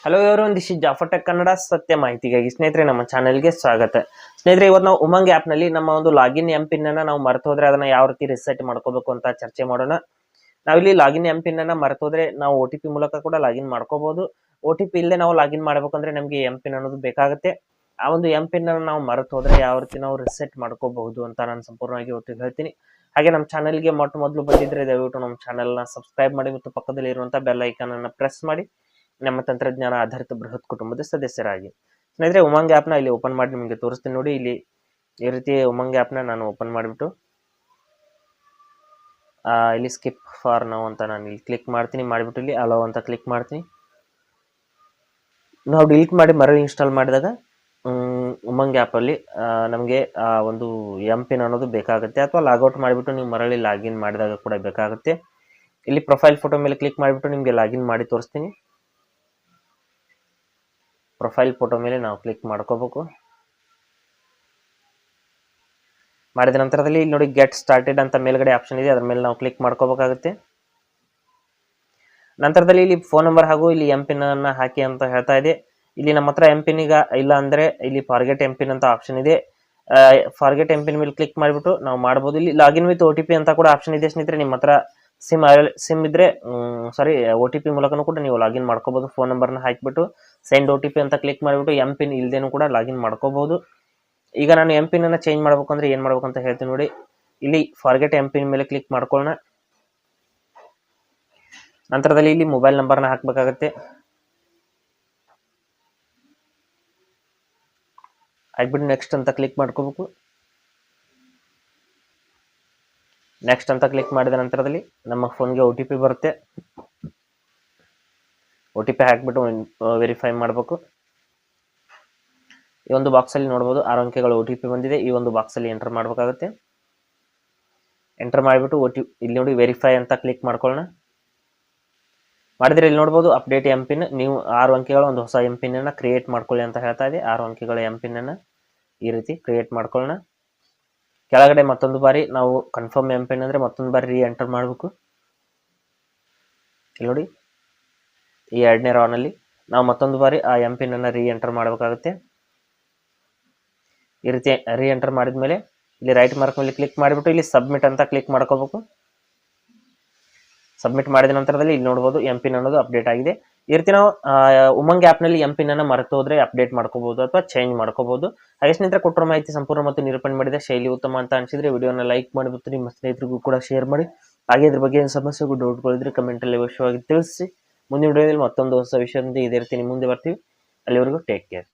Hello everyone, this is Jafar tech Kannada ಸತ್ಯ ಮಾಹಿತಿಗಾಗಿ. ಸ್ನೇಹಿತರೆ, ನಮ್ಮ ಚಾನೆಲ್ಗೆ ಸ್ವಾಗತ. ಸ್ನೇಹಿತರೆ, ಇವತ್ತು ನಾವು ಉಮಂಗ್ ಆ್ಯಪ್ ನಲ್ಲಿ ನಮ್ಮ ಒಂದು ಲಾಗಿನ್ ಎಂ ಪಿನ್ ಅನ್ನ ನಾವು ಮರೆತು ಹೋದ್ರೆ ಅದನ್ನ ಯಾವ ರೀತಿ ರಿಸೆಟ್ ಮಾಡ್ಕೋಬೇಕು ಅಂತ ಚರ್ಚೆ ಮಾಡೋಣ. ನಾವಿಲ್ಲಿ ಲಾಗಿನ್ ಎಂ ಪಿನ್ ಅನ್ನ ಮರೆತು ಹೋದ್ರೆ ನಾವು OTP ಮೂಲಕ ಕೂಡ ಲಾಗಿನ್ ಮಾಡ್ಕೋಬಹುದು. OTP ಇಲ್ಲದೆ ನಾವು ಲಾಗಿನ್ ಮಾಡ್ಬೇಕಂದ್ರೆ ನಮಗೆ ಎಂ ಪಿನ್ ಅನ್ನೋದು ಬೇಕಾಗುತ್ತೆ. ಆ ಒಂದು ಎಂ ಪಿನ್ ಅನ್ನು ನಾವು ಮರೆತು ಹೋದ್ರೆ ಯಾವ ರೀತಿ ನಾವು ರಿಸೆಟ್ ಮಾಡ್ಕೋಬಹುದು ಅಂತ ನಾನು ಸಂಪೂರ್ಣವಾಗಿ ಇವತ್ತು ಹೇಳ್ತೀನಿ. ಹಾಗೆ ನಮ್ಮ ಚಾನೆಲ್ಗೆ ಮೊದಲು ಬಂದಿದ್ರೆ ದಯವಿಟ್ಟು ನಮ್ಮ ಚಾನೆಲ್ನ ಸಬ್ಸ್ಕ್ರೈಬ್ ಮಾಡಿ ಮತ್ತು ಪಕ್ಕದಲ್ಲಿ ಇರುವಂತಹ ಬೆಲ್ ಐಕಾನ್ ಅನ್ನು ಪ್ರೆಸ್ ಮಾಡಿ ನಮ್ಮ ತಂತ್ರಜ್ಞಾನ ಆಧಾರಿತ ಬೃಹತ್ ಕುಟುಂಬದ ಸದಸ್ಯರಾಗಿ. ಸ್ನೇಹಿತರೆ, ಉಮಂಗ್ ಆ್ಯಪ್ನ ಇಲ್ಲಿ ಓಪನ್ ಮಾಡಿ ನಿಮಗೆ ತೋರಿಸ್ತೀನಿ ನೋಡಿ. ಇಲ್ಲಿ ಈ ರೀತಿ ಉಮಂಗ್ ಆ್ಯಪ್ನ ನಾನು ಓಪನ್ ಮಾಡಿಬಿಟ್ಟು ಇಲ್ಲಿ ಸ್ಕಿಪ್ ಫಾರ್ ನೌ ಅಂತ ನಾನು ಇಲ್ಲಿ ಕ್ಲಿಕ್ ಮಾಡ್ತೀನಿ. ಮಾಡಿಬಿಟ್ಟು ಇಲ್ಲಿ ಅಲೋ ಅಂತ ಕ್ಲಿಕ್ ಮಾಡ್ತೀನಿ. ನಾವು ಡಿಲೀಟ್ ಮಾಡಿ ಮರಳಿ ಇನ್ಸ್ಟಾಲ್ ಮಾಡಿದಾಗ ಉಮಂಗ್ ಆ್ಯಪಲ್ಲಿ ನಮಗೆ ಒಂದು ಎಂ ಪಿನ್ ಅನ್ನೋದು ಬೇಕಾಗುತ್ತೆ, ಅಥವಾ ಲಾಗೌಟ್ ಮಾಡಿಬಿಟ್ಟು ನೀವು ಮರಳಿ ಲಾಗಿನ್ ಮಾಡಿದಾಗ ಕೂಡ ಬೇಕಾಗುತ್ತೆ. ಇಲ್ಲಿ ಪ್ರೊಫೈಲ್ ಫೋಟೋ ಮೇಲೆ ಕ್ಲಿಕ್ ಮಾಡಿಬಿಟ್ಟು ನಿಮಗೆ ಲಾಗಿನ್ ಮಾಡಿ ತೋರಿಸ್ತೀನಿ. ಪ್ರೊಫೈಲ್ ಫೋಟೋ ಮೇಲೆ ನಾವು ಕ್ಲಿಕ್ ಮಾಡ್ಕೋಬೇಕು. ಮಾಡಿದ ನಂತರದಲ್ಲಿ ಇಲ್ಲಿ ನೋಡಿ ಗೆಟ್ ಸ್ಟಾರ್ಟೆಡ್ ಅಂತ ಮೇಲ್ಗಡೆ ಆಪ್ಷನ್ ಇದೆ, ಅದರ ಮೇಲೆ ನಾವು ಕ್ಲಿಕ್ ಮಾಡ್ಕೋಬೇಕಾಗುತ್ತೆ. ನಂತರದಲ್ಲಿ ಇಲ್ಲಿ ಫೋನ್ ನಂಬರ್ ಹಾಗೂ ಇಲ್ಲಿ ಎಂ ಪಿನ್ ಅನ್ನ ಹಾಕಿ ಅಂತ ಹೇಳ್ತಾ ಇದೆ. ಇಲ್ಲಿ ನಮ್ಮ ಹತ್ರ ಎಂ ಪಿನ್ ಈಗ ಇಲ್ಲ ಅಂದ್ರೆ ಇಲ್ಲಿ ಫಾರ್ಗೆಟ್ ಎಂ ಪಿನ್ ಅಂತ ಆಪ್ಷನ್ ಇದೆ. ಫಾರ್ಗೆಟ್ ಎಂ ಪಿನ್ ಮೇಲೆ ಕ್ಲಿಕ್ ಮಾಡಿಬಿಟ್ಟು ನಾವು ಮಾಡ್ಬೋದು. ಇಲ್ಲಿ ಲಾಗಿನ್ ವಿತ್ OTP ಅಂತ ಕೂಡ ಆಪ್ಷನ್ ಇದೆ. ಸ್ನೇಹಿತರೆ, ನಿಮ್ಮ ಹತ್ರ ಸಿಮ್ ಇದ್ರೆ OTP ಮೂಲಕನೂ ಕೂಡ ನೀವು ಲಾಗಿನ್ ಮಾಡ್ಕೋಬಹುದು. ಫೋನ್ ನಂಬರ್ನ ಹಾಕಿಬಿಟ್ಟು ಸೆಂಡ್ OTP ಅಂತ ಕ್ಲಿಕ್ ಮಾಡಿಬಿಟ್ಟು ಎಂ ಪಿನ್ ಇಲ್ದೇನೂ ಕೂಡ ಲಾಗಿನ್ ಮಾಡ್ಕೋಬಹುದು. ಈಗ ನಾನು ಎಂ ಪಿನ್ ಅನ್ನ ಚೇಂಜ್ ಮಾಡ್ಬೇಕು ಅಂದ್ರೆ ಏನ್ ಮಾಡ್ಬೇಕು ಅಂತ ಹೇಳ್ತೀನಿ ನೋಡಿ. ಇಲ್ಲಿ ಫಾರ್ಗೆಟ್ ಎಂ ಪಿನ್ ಮೇಲೆ ಕ್ಲಿಕ್ ಮಾಡ್ಕೊಳ್ಳೋಣ. ನಂತರದಲ್ಲಿ ಇಲ್ಲಿ ಮೊಬೈಲ್ ನಂಬರ್ನ ಹಾಕಬೇಕಾಗುತ್ತೆ. ಹಾಕ್ಬಿಟ್ಟು ನೆಕ್ಸ್ಟ್ ಅಂತ ಕ್ಲಿಕ್ ಮಾಡ್ಕೋಬೇಕು. ನೆಕ್ಸ್ಟ್ ಅಂತ ಕ್ಲಿಕ್ ಮಾಡಿದ ನಂತರದಲ್ಲಿ ನಮ್ಮ ಫೋನ್ಗೆ OTP ಬರುತ್ತೆ. OTP ಹಾಕ್ಬಿಟ್ಟು ವೆರಿಫೈ ಮಾಡಬೇಕು. ಈ ಒಂದು ಬಾಕ್ಸ್ ಅಲ್ಲಿ ನೋಡಬಹುದು 6 ಅಂಕೆಗಳ OTP ಬಂದಿದೆ. ಈ ಒಂದು ಬಾಕ್ಸ್ ಅಲ್ಲಿ ಎಂಟರ್ ಮಾಡಬೇಕಾಗುತ್ತೆ. ಎಂಟರ್ ಮಾಡಿಬಿಟ್ಟು ಇಲ್ಲಿ ನೋಡಿ ವೆರಿಫೈ ಅಂತ ಕ್ಲಿಕ್ ಮಾಡ್ಕೊಳ್ಳೋಣ. ಮಾಡಿದ್ರೆ ಇಲ್ಲಿ ನೋಡಬಹುದು ಅಪ್ಡೇಟ್ ಎಂ ಪಿನ್, ನೀವು 6 ಅಂಕೆಗಳ ಒಂದು ಹೊಸ ಎಂ ಪಿನ್ ಅನ್ನ ಕ್ರಿಯೇಟ್ ಮಾಡ್ಕೊಳ್ಳಿ ಅಂತ ಹೇಳ್ತಾ ಇದೆ. 6 ಅಂಕೆಗಳ ಎಂ ಪಿನ್ ಅನ್ನ ಈ ರೀತಿ ಕ್ರಿಯೇಟ್ ಮಾಡ್ಕೊಳ್ಳೋಣ. ಕೆಳಗಡೆ ಮತ್ತೊಂದು ಬಾರಿ ನಾವು ಕನ್ಫರ್ಮ್ ಎಂ ಪಿನ್ ಅಂದ್ರೆ ಮತ್ತೊಂದು ಬಾರಿ ಎಂಟರ್ ಮಾಡಬೇಕು. ಇಲ್ಲಿ ನೋಡಿ ಈ 2ನೇ ರಾನ್ ಅಲ್ಲಿ ನಾವು ಮತ್ತೊಂದು ಬಾರಿ ಆ ಎಂ ಪಿನ್ ಅನ್ನ ಎಂಟರ್ ಮಾಡಬೇಕಾಗುತ್ತೆ. ಈ ರೀತಿ ಎಂಟರ್ ಮಾಡಿದ್ಮೇಲೆ ಇಲ್ಲಿ ರೈಟ್ ಮಾರ್ಕ್ ಮೇಲೆ ಕ್ಲಿಕ್ ಮಾಡಿಬಿಟ್ಟು ಇಲ್ಲಿ ಸಬ್ಮಿಟ್ ಅಂತ ಕ್ಲಿಕ್ ಮಾಡ್ಕೋಬೇಕು. ಸಬ್ಮಿಟ್ ಮಾಡಿದ ನಂತರದಲ್ಲಿ ಇಲ್ಲಿ ನೋಡಬಹುದು ಎಂ ಪಿನ್ ಅನ್ನೋದು ಅಪ್ಡೇಟ್ ಆಗಿದೆ. ಈ ರೀತಿ ನಾವು ಉಮಂಗ್ ಆ್ಯಪ್ ನಲ್ಲಿ ಎಂ ಪಿನ್ ಅನ್ನ ಮರೆತು ಹೋದ್ರೆ ಅಪ್ಡೇಟ್ ಮಾಡ್ಕೋಬಹುದು ಅಥವಾ ಚೇಂಜ್ ಮಾಡ್ಕೋಬಹುದು. ಹಾಗೆ ಸ್ನೇಹಿತರೆ, ಕೊಟ್ಟಿರೋ ಮಾಹಿತಿ ಸಂಪೂರ್ಣ ಮತ್ತು ನಿರೂಪಣೆ ಮಾಡಿದ ಶೈಲಿ ಉತ್ತಮ ಅಂತ ಅನಿಸಿದ್ರೆ ವಿಡಿಯೋನ ಲೈಕ್ ಮಾಡಿ ಮತ್ತು ನಿಮ್ಮ ಸ್ನೇಹಿತರಿಗೂ ಕೂಡ ಶೇರ್ ಮಾಡಿ. ಹಾಗೆ ಇದ್ರ ಬಗ್ಗೆ ಏನು ಸಮಸ್ಯೆಗೂ ಡೌಟ್ಗಳಿದ್ರೆ ಕಮೆಂಟ್ ಅಲ್ಲಿ ಅವಶ್ಯವಾಗಿ ತಿಳಿಸಿ. ಮುಂದಿನ ವಿಡಿಯೋದಲ್ಲಿ ಮತ್ತೊಂದು ಹೊಸ ವಿಷಯದಿಂದ ಇದೇ ರೀತಿ ಮುಂದೆ ಬರ್ತೀವಿ. ಅಲ್ಲಿವರೆಗೂ ಟೇಕ್ ಕೇರ್.